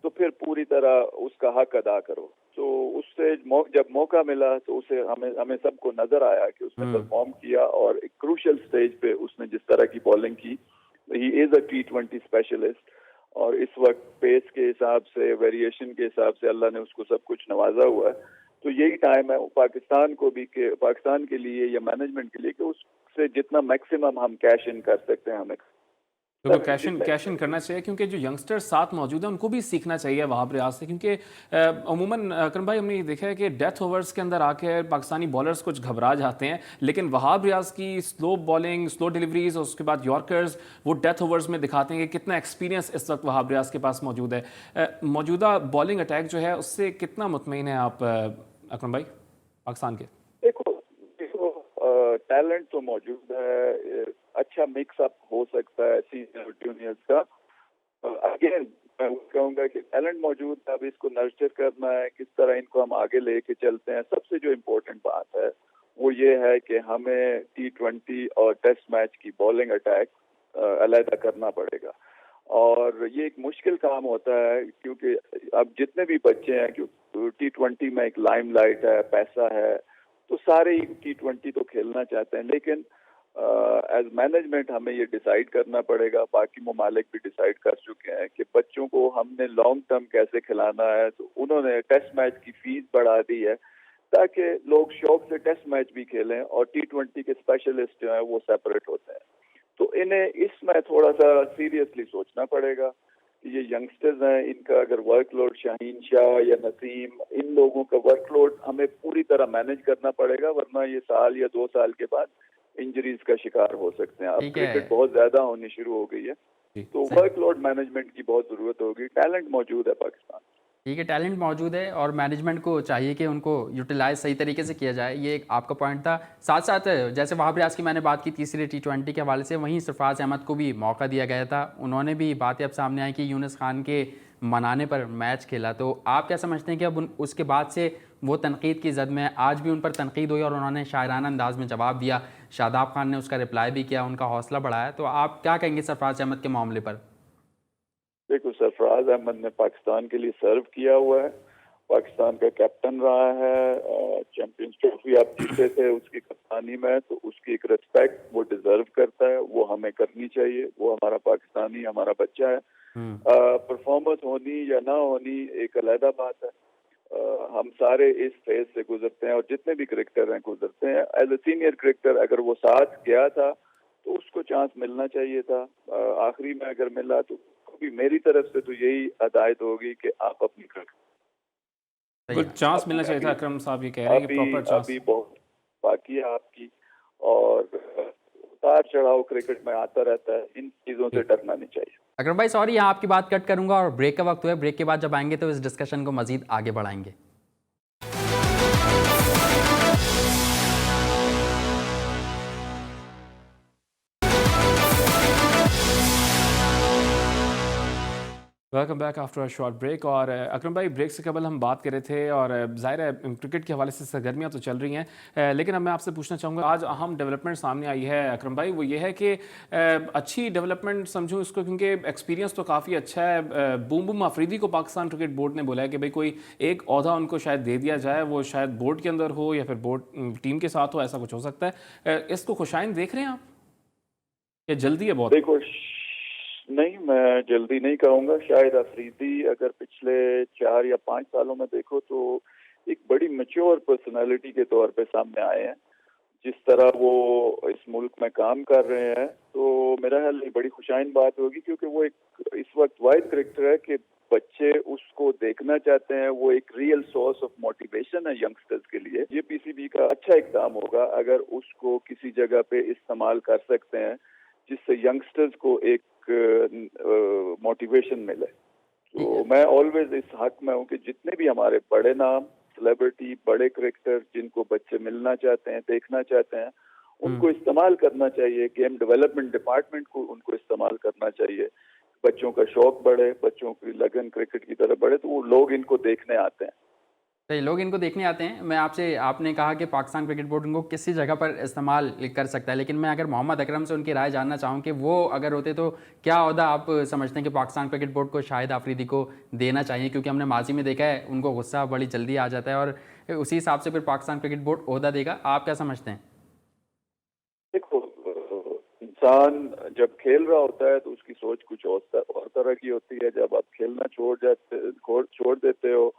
तो फिर पूरी तरह उसका हक अदा करो। तो उससे जब मौका मिला तो उसे हमें सबको नजर आया कि उसने परफॉर्म किया, और एक क्रूशियल स्टेज पे उसने जिस तरह की बॉलिंग की। He is a T20 specialist, और इस वक्त पेस के हिसाब से, वेरिएशन के हिसाब से अल्लाह ने उसको सब कुछ नवाजा हुआ है। तो यही टाइम है पाकिस्तान को भी, कि पाकिस्तान के लिए या मैनेजमेंट के लिए, कि उससे जितना मैक्सिमम हम कैश इन कर सकते हैं हमें तो कैश इन करना चाहिए, क्योंकि जो यंगस्टर्स साथ मौजूद हैं उनको भी सीखना चाहिए वहाब रियाज से। क्योंकि अमूमन अकरम भाई, हमने ये देखा है कि डेथ ओवर्स के अंदर आकर पाकिस्तानी बॉलर्स कुछ घबरा जाते हैं, लेकिन वहाब रियाज की स्लो बॉलिंग, स्लो डिलीवरीज और उसके बाद यॉर्कर्स, वो डेथ ओवर्स में दिखाते हैं कि कितना एक्सपीरियंस इस वक्त वहाब रियाज के पास मौजूद है। मौजूदा बॉलिंग अटैक जो है उससे कितना मुतमईन है आप अकरम भाई पाकिस्तान के? देखो, टैलेंट तो मौजूद है, अच्छा मिक्स अप हो सकता है सीनियर और जूनियर्स का। अगेन मैं कहूँगा कि टैलेंट मौजूद है, अब इसको नर्चर करना है, किस तरह इनको हम आगे लेके चलते हैं। सबसे जो इम्पोर्टेंट बात है वो ये है कि हमें T20 और टेस्ट मैच की बॉलिंग अटैक अलग करना पड़ेगा, और ये एक मुश्किल काम होता है, क्योंकि अब जितने भी बच्चे हैं, क्योंकि T20 में एक लाइमलाइट है, पैसा है, तो सारे ही T20 तो खेलना चाहते हैं, लेकिन एज मैनेजमेंट हमें ये डिसाइड करना पड़ेगा। बाकी ममालिक भी डिसाइड कर चुके हैं कि बच्चों को हमने लॉन्ग टर्म कैसे खिलाना है। तो उन्होंने टेस्ट मैच की फीस बढ़ा दी है, ताकि लोग शौक से टेस्ट मैच भी खेलें, और T20 के स्पेशलिस्ट जो हैं वो सेपरेट होते हैं। तो इन्हें इसमें थोड़ा सा सीरियसली सोचना पड़ेगा कि ये यंगस्टर्स हैं, इनका अगर वर्कलोड, शाहीन शाह या नसीम, इन लोगों का वर्कलोड हमें पूरी तरह मैनेज करना पड़ेगा, वरना ये साल या 2 साल के बाद इंजरीज का शिकार हो सकते हैं। अब क्रिकेट बहुत ज्यादा होनी शुरू हो गई है, तो वर्कलोड मैनेजमेंट की बहुत जरूरत होगी। टैलेंट मौजूद है पाकिस्तान। ठीक है, टैलेंट मौजूद है और मैनेजमेंट को चाहिए कि उनको यूटिलाइज सही तरीके से किया जाए। ये एक आपका पॉइंट था। साथ साथ जैसे वहाब रियाज की मैंने बात की तीसरे T20 के हवाले से, वहीं सरफराज अहमद को भी मौका दिया गया था। उन्होंने भी बातें अब सामने आई कि यूनुस खान के मनाने पर मैच खेला। तो आप क्या समझते हैं कि अब उसके बाद से वो तनकीद की जद में, आज भी उन पर तनकीद हुई और उन्होंने शायराना अंदाज में जवाब दिया, शादाब खान ने उसका रिप्लाई भी किया, उनका हौसला बढ़ाया। तो आप क्या कहेंगे सरफराज अहमद के मामले पर? देखो, सरफराज अहमद ने पाकिस्तान के लिए सर्व किया हुआ है, पाकिस्तान का कैप्टन रहा है, चैंपियंस ट्रॉफी आप जीते थे उसकी कप्तानी में, तो उसकी एक रिस्पेक्ट वो डिजर्व करता है, वो हमें करनी चाहिए। वो हमारा पाकिस्तानी, हमारा बच्चा है। परफॉर्मेंस होनी या ना होनी एक अलग बात है। हम सारे इस फेज से गुजरते हैं और जितने भी क्रिकेटर हैं गुजरते हैं। एज ए सीनियर क्रिकेटर अगर वो साथ गया था तो उसको चांस मिलना चाहिए था। आखिरी में अगर मिला तो भी मेरी तरफ से तो यही हिदायत होगी कि आप अपनी कुछ चांस मिलना चाहिए था। अकरम साहब ये कह रहे हैं कि प्रॉपर चांस अभी बहुत बाकी है आपकी, और उतार चढ़ाव क्रिकेट में आता रहता है, इन चीजों से डरना नहीं चाहिए। अकरम भाई सॉरी, यहाँ आपकी बात कट करूंगा और ब्रेक का वक्त हुआ है। ब्रेक के बाद जब आएंगे तो इस डिस्कशन को मजीद आगे बढ़ाएंगे। Welcome back after a short break. और अकरम भाई, ब्रेक से कबल हम बात कर रहे थे और ज़ाहिर है क्रिकेट के हवाले से सरगर्मियाँ तो चल रही हैं, लेकिन अब मैं आपसे पूछना चाहूँगा, आज अहम डेवलपमेंट सामने आई है अकरम भाई, वो ये है कि अच्छी डेवलपमेंट समझूँ इसको क्योंकि एक्सपीरियंस तो काफ़ी अच्छा है। बूम अफरीदी को पाकिस्तान क्रिकेट बोर्ड ने बोला है कि भाई कोई एक ओहदा उनको शायद दे दिया जाए, वो शायद बोर्ड के अंदर हो या फिर बोर्ड टीम के साथ हो, ऐसा कुछ हो सकता है। इसको खुशाइन देख रहे हैं आप या जल्दी है बहुत? देखो, नहीं, मैं जल्दी नहीं कहूँगा। शाहिद अफरीदी अगर पिछले 4 या 5 सालों में देखो तो एक बड़ी मैच्योर पर्सनालिटी के तौर पे सामने आए हैं। जिस तरह वो इस मुल्क में काम कर रहे हैं, तो मेरा ख्याल ये बड़ी खुशाइन बात होगी, क्योंकि वो एक इस वक्त वाइड क्रिकेटर है कि बच्चे उसको देखना चाहते हैं। वो एक रियल सोर्स ऑफ मोटिवेशन है यंगस्टर्स के लिए। ये पीसीबी का अच्छा इकदाम होगा अगर उसको किसी जगह पे इस्तेमाल कर सकते हैं जिससे यंगस्टर्स को एक मोटिवेशन मिले। तो मैं ऑलवेज इस हक में हूँ कि जितने भी हमारे बड़े नाम, सेलिब्रिटी, बड़े क्रिकेटर जिनको बच्चे मिलना चाहते हैं, देखना चाहते हैं, उनको इस्तेमाल करना चाहिए। गेम डेवलपमेंट डिपार्टमेंट को उनको इस्तेमाल करना चाहिए। बच्चों का शौक बढ़े, बच्चों की लगन क्रिकेट की तरफ बढ़े, तो वो लोग इनको देखने आते हैं। सही, लोग इनको देखने आते हैं। मैं आपने कहा कि पाकिस्तान क्रिकेट बोर्ड इनको किसी जगह पर इस्तेमाल कर सकता है, लेकिन मैं अगर मोहम्मद अकरम से उनकी राय जानना चाहूँ कि वो अगर होते तो क्या ओहदा आप समझते हैं कि पाकिस्तान क्रिकेट बोर्ड को शाहिद अफरीदी को देना चाहिए? क्योंकि हमने माजी में देखा है उनको गुस्सा बड़ी जल्दी आ जाता है और उसी हिसाब से फिर पाकिस्तान क्रिकेट बोर्ड ओहदा देगा। आप क्या समझते हैं? देखो, इंसान जब खेल रहा होता है तो उसकी सोच कुछ और तरह की होती है। जब आप खेलना छोड़ देते हो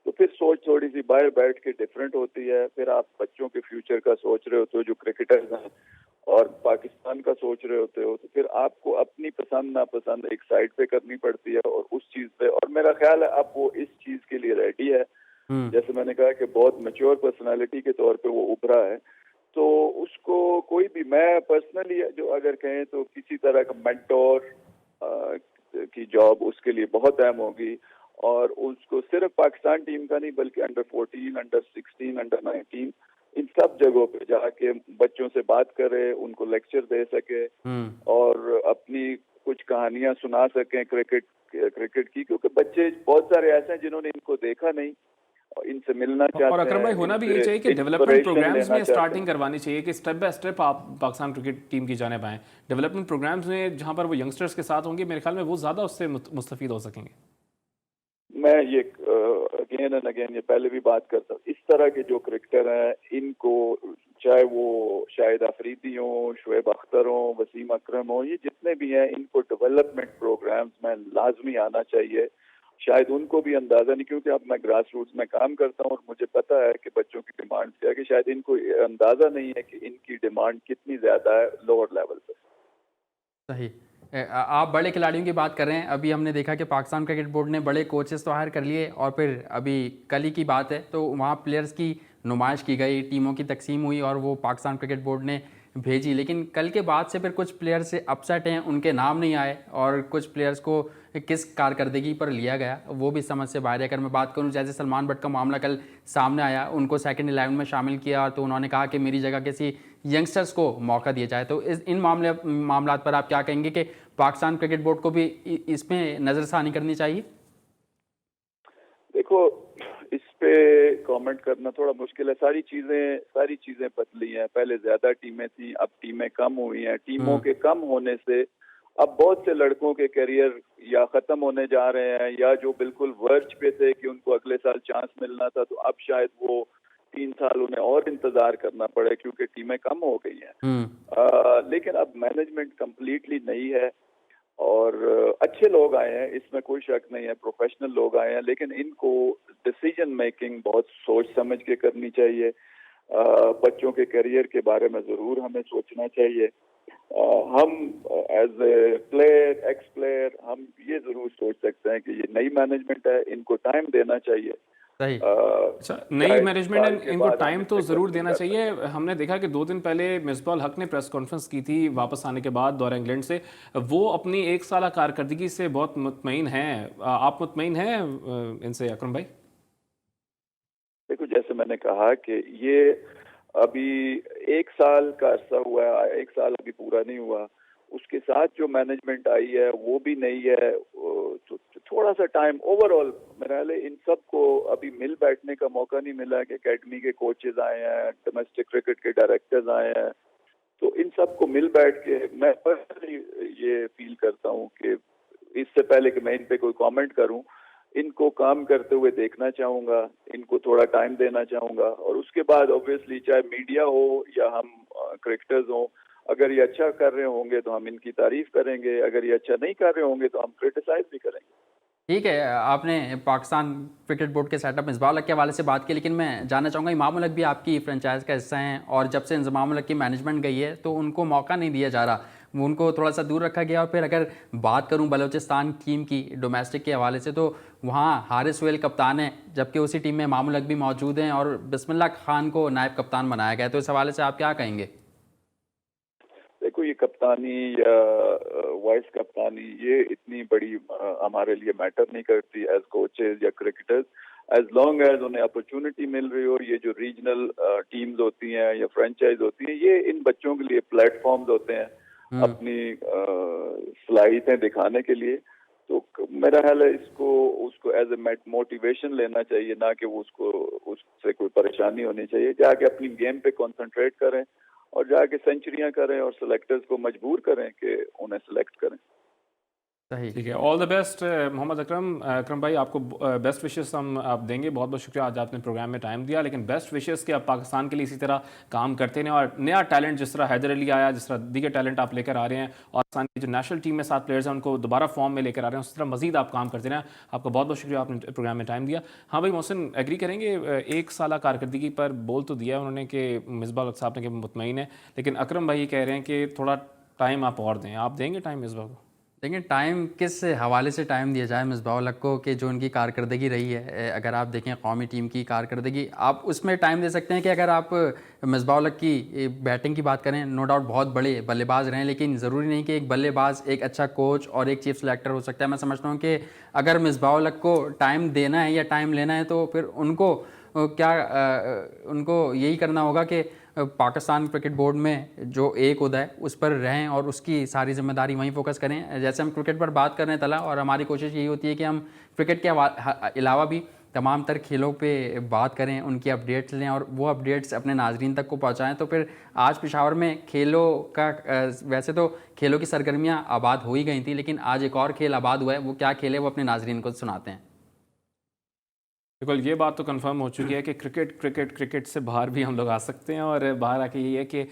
तो फिर सोच थोड़ी सी बाहर बैठ के डिफरेंट होती है। फिर आप बच्चों के फ्यूचर का सोच रहे होते हो जो क्रिकेटर्स हैं, और पाकिस्तान का सोच रहे होते हो, तो फिर आपको अपनी पसंद नापसंद एक साइड पे करनी पड़ती है और उस चीज पे। और मेरा ख्याल है अब वो इस चीज के लिए रेडी है। जैसे मैंने कहा कि बहुत मैच्योर पर्सनालिटी के तौर पे वो उभरा है, तो उसको कोई भी, मैं पर्सनली जो अगर कहें तो किसी तरह का मेंटोर की जॉब उसके लिए बहुत अहम होगी। और उसको सिर्फ पाकिस्तान टीम का नहीं बल्कि अंडर 14, अंडर 16, अंडर 19 इन सब जगहों पे जाके बच्चों से बात करे, उनको लेक्चर दे सके और अपनी कुछ कहानियां सुना सकें क्रिकेट की, क्योंकि बच्चे बहुत सारे ऐसे हैं जिन्होंने इनको देखा नहीं, इनसे मिलना चाहते हैं। और अकरम भाई, होना भी यही चाहिए कि डेवलपमेंट प्रोग्राम्स में स्टार्टिंग करवानी चाहिए कि स्टेप बाय स्टेप आप पाकिस्तान क्रिकेट टीम की जाने पाएं। डेवलपमेंट प्रोग्राम्स में जहां पर वो यंगस्टर्स के साथ होंगे, मेरे ख्याल में वो ज़्यादा उससे मुस्तफीद हो सकेंगे। मैं ये अगेन एंड अगेन ये पहले भी बात करता हूँ, इस तरह के जो क्रिकेटर हैं इनको, चाहे वो शाहिद अफरीदी हो, शुएब अख्तर हो, वसीम अकरम हो, ये जितने भी हैं, इनको डेवलपमेंट प्रोग्राम्स में लाजमी आना चाहिए। शायद उनको भी अंदाजा नहीं, क्योंकि अब मैं ग्रास रूट्स में काम करता हूँ और मुझे पता है कि बच्चों की डिमांड क्या है, कि शायद इनको अंदाजा नहीं है कि इनकी डिमांड कितनी ज्यादा है लोअर लेवल पे। सही। आप बड़े खिलाड़ियों की बात कर रहे हैं। अभी हमने देखा कि पाकिस्तान क्रिकेट बोर्ड ने बड़े कोचेस तो हायर कर लिए और फिर अभी कल ही की बात है तो वहाँ प्लेयर्स की नुमाइश की गई, टीमों की तकसीम हुई और वो पाकिस्तान क्रिकेट बोर्ड ने भेजी। लेकिन कल के बाद से फिर कुछ प्लेयर्स से अपसेट हैं, उनके नाम नहीं आए और कुछ प्लेयर्स को किस कारकर्दगी पर लिया गया वो भी समझ से बाहर है। अगर मैं बात करूं, जैसे सलमान बट का मामला कल सामने आया, उनको सेकंड 11 में शामिल किया तो उन्होंने कहा कि मेरी जगह किसी यंगस्टर्स को मौका दिया जाए। तो इन मामलात पर आप क्या कहेंगे कि पाकिस्तान क्रिकेट बोर्ड को भी इसमें नज़रसानी करनी चाहिए? देखो, इस पे कमेंट करना थोड़ा मुश्किल है। सारी चीजें बदली हैं। पहले ज्यादा टीमें थी, अब टीमें कम हुई हैं। टीमों के कम होने से अब बहुत से लड़कों के करियर या खत्म होने जा रहे हैं, या जो बिल्कुल वर्ज पे थे कि उनको अगले साल चांस मिलना था, तो अब शायद वो 3 साल उन्हें और इंतजार करना पड़े क्योंकि टीमें कम हो गई हैं। लेकिन अब मैनेजमेंट कंप्लीटली नई है और अच्छे लोग आए हैं, इसमें कोई शक नहीं है, प्रोफेशनल लोग आए हैं, लेकिन इनको डिसीजन मेकिंग बहुत सोच समझ के करनी चाहिए। बच्चों के करियर के बारे में जरूर हमें सोचना चाहिए। हम as a player, ex player, हम ये जरूर सोच सकते हैं कि ये नई मैनेजमेंट है, इनको टाइम देना चाहिए। सही। अच्छा, नई मैनेजमेंट इनको टाइम तो ज़रूर देना चाहिए। हमने देखा कि 2 दिन पहले मिसबाह हक ने प्रेस कॉन्फ्रेंस की थी वापस आने के बाद दौरा इंग्लैंड से। वो अपनी 1 साल कारकर्दगी से बहुत मुतमईन हैं। आप मुतमईन हैं इनसे अकरम भाई? देखो, जैसे मैंने कहा कि ये अभी 1 साल का अरसा हुआ है, 1 साल अभी पूरा नहीं हुआ। उसके साथ जो मैनेजमेंट आई है वो भी नहीं है, तो थोड़ा सा टाइम ओवरऑल मेरा ख्याल है इन सब को अभी मिल बैठने का मौका नहीं मिला कि एकेडमी के कोचेज आए हैं, डोमेस्टिक क्रिकेट के डायरेक्टर्स आए हैं, तो इन सब को मिल बैठ के मैं पर्सनली ये फील करता हूँ कि इससे पहले कि मैं इन पे कोई कमेंट करूँ, इनको काम करते हुए देखना चाहूंगा, इनको थोड़ा टाइम देना चाहूंगा, और उसके बाद ऑब्वियसली चाहे मीडिया हो या हम क्रिकेटर्स हो, अगर ये अच्छा कर रहे होंगे तो हम इनकी तारीफ करेंगे, अगर ये अच्छा नहीं कर रहे होंगे तो हम क्रिटिसाइज भी करेंगे। ठीक है, आपने पाकिस्तान क्रिकेट बोर्ड के सेटअप मिसबाह उल हक के हवाले से बात की, लेकिन मैं जानना चाहूँगा इमाम उल हक भी आपकी फ्रेंचाइज का हिस्सा हैं, और जब से इमाम उल हक की मैनेजमेंट गई है तो उनको मौका नहीं दिया जा रहा, उनको थोड़ा सा दूर रखा गया। और फिर अगर बात करूं बलूचिस्तान टीम की डोमेस्टिक के हवाले से, तो वहाँ हारिस सुहेल कप्तान है, जबकि उसी टीम में इमाम उल हक भी मौजूद हैं और बिस्मिल्लाह खान को नायब कप्तान बनाया गया है। तो इस हवाले से आप क्या कहेंगे? देखो, ये कप्तानी या वाइस कप्तानी ये इतनी बड़ी हमारे लिए मैटर नहीं करती एज कोचेज या क्रिकेटर्स, एज लॉन्ग एज उन्हें अपॉर्चुनिटी मिल रही हो। ये जो रीजनल टीम्स होती हैं या फ्रेंचाइज होती हैं, ये इन बच्चों के लिए प्लेटफॉर्म्स होते हैं अपनी सलाहियतें दिखाने के लिए। तो मेरा ख्याल है उसको एज ए मोटिवेशन लेना चाहिए, ना कि वो उससे कोई परेशानी होनी चाहिए। जाके अपनी गेम पे कंसंट्रेट करें और जाके सेंचुरियां करें और सिलेक्टर्स को मजबूर करें कि उन्हें सिलेक्ट करें। ठीक है, all the best Mohammad Akram भाई, आपको बेस्ट विशेस हम आप देंगे। बहुत बहुत शुक्रिया, आज आपने प्रोग्राम में टाइम दिया। लेकिन बेस्ट विशेस कि आप पाकिस्तान के लिए इसी तरह काम करते रहें और नया टैलेंट जिस तरह हैदर अली आया, जिस तरह दीगर टैलेंट आप लेकर आ रहे हैं और पाकिस्तान की जो नेशनल टीम में 7 प्लेयर्स हैं उनको दोबारा फॉर्म में लेकर आ रहे हैं, उस तरह मजीद आप काम करते रहें। आपका बहुत बहुत शुक्रिया, आपने प्रोग्राम में टाइम दिया। हाँ भाई मोहसिन, एग्री करेंगे 1 साल कारकर्दगी पर बोल तो दिया उन्होंने कि मिसबाह उल हक साहब ने कि मुतमईन है, लेकिन अकरम भाई कह रहे हैं कि थोड़ा टाइम आप और दें। आप देंगे टाइम मिसबाह को? देखिए, टाइम किस हवाले से टाइम दिया जाए मिसबाह उल हक को कि जो उनकी कारकर्दगी रही है, अगर आप देखें कौमी टीम की कारकर्दगी, आप उसमें टाइम दे सकते हैं कि अगर आप मिसबाह उल हक की बैटिंग की बात करें, नो डाउट बहुत बड़े बल्लेबाज रहे हैं, लेकिन ज़रूरी नहीं कि एक बल्लेबाज एक अच्छा कोच और एक चीफ सेलेक्टर हो सकता है। मैं समझता हूँ कि अगर मिसबाह उल हक को टाइम देना है या टाइम लेना है तो फिर उनको यही करना होगा कि पाकिस्तान क्रिकेट बोर्ड में जो एक उहदा है उस पर रहें और उसकी सारी जिम्मेदारी वहीं फोकस करें। जैसे हम क्रिकेट पर बात कर रहे हैं तला, और हमारी कोशिश यही होती है कि हम क्रिकेट के अलावा भी तमाम तर खेलों पे बात करें, उनकी अपडेट्स लें और वो अपडेट्स अपने नाजरीन तक को पहुंचाएं। तो फिर आज पेशावर में खेलों का वैसे तो खेलों की सरगर्मियां आबाद हो ही गई थी, लेकिन आज एक और खेल आबाद हुआ है। वो क्या खेल है वो अपने नाजरीन को सुनाते हैं। बिल्कुल, ये बात तो कंफर्म हो चुकी है कि क्रिकेट से बाहर भी हम लोग आ सकते हैं। और बाहर आके ये है कि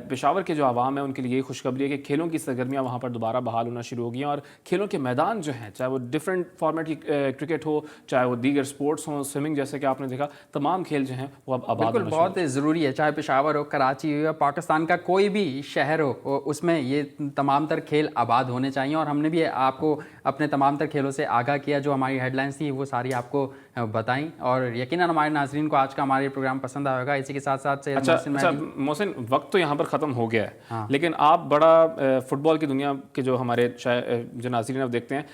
पेशावर के जो आवाम है उनके लिए ये खुशखबरी है कि खेलों की सरगर्मियाँ वहाँ पर दोबारा बहाल होना शुरू हो गई हैं और खेलों के मैदान जो हैं, चाहे वो डिफरेंट फॉर्मेट की क्रिकेट हो, चाहे वो दीगर स्पोर्ट्स हों, स्विमिंग जैसे कि आपने देखा, तमाम खेल जो हैं वो अब आबाद बिल्कुल बहुत ज़रूरी है। चाहे पेशावर हो, कराची हो या पाकिस्तान का कोई भी शहर हो, उसमें ये तमाम तर खेल आबाद होने चाहिए। और हमने भी आपको अपने तमाम तर खेलों से आगाह किया, जो हमारी हेडलाइंस थी वो सारी आपको बताई, और यकीनन हमारे नाजरीन को आज का हमारे प्रोग्राम पसंद आएगा। इसी के साथ साथ अच्छा मोहसिन, वक्त तो यहाँ पर ख़त्म हो गया है। हाँ। लेकिन आप बड़ा फुटबॉल की दुनिया के जो हमारे जो नाजरीन आप देखते हैं,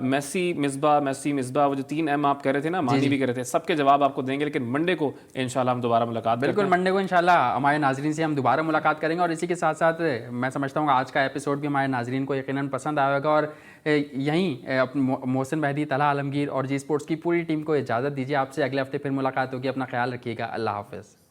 मेसी मिसबाह वो जो 3 M आप कह रहे थे ना, मानी भी कह रहे थे, सबके जवाब आपको देंगे। लेकिन मंडे को इंशाल्लाह हम दोबारा मुलाकात, बिल्कुल मंडे को इंशाल्लाह हमारे नाजरीन से हम दोबारा मुलाकात करेंगे। और इसी के साथ साथ मैं समझता हूँ आज का एपिसोड भी हमारे नाजरीन को यकीनन पसंद आएगा। और यहीं मोहसिन मेहदी, तलहा आलमगीर और जी स्पोर्ट्स की पूरी टीम को इजाज़त दीजिए। आपसे अगले हफ्ते फिर मुलाकात होगी। अपना ख्याल रखिएगा। अल्लाह हाफ़िज़।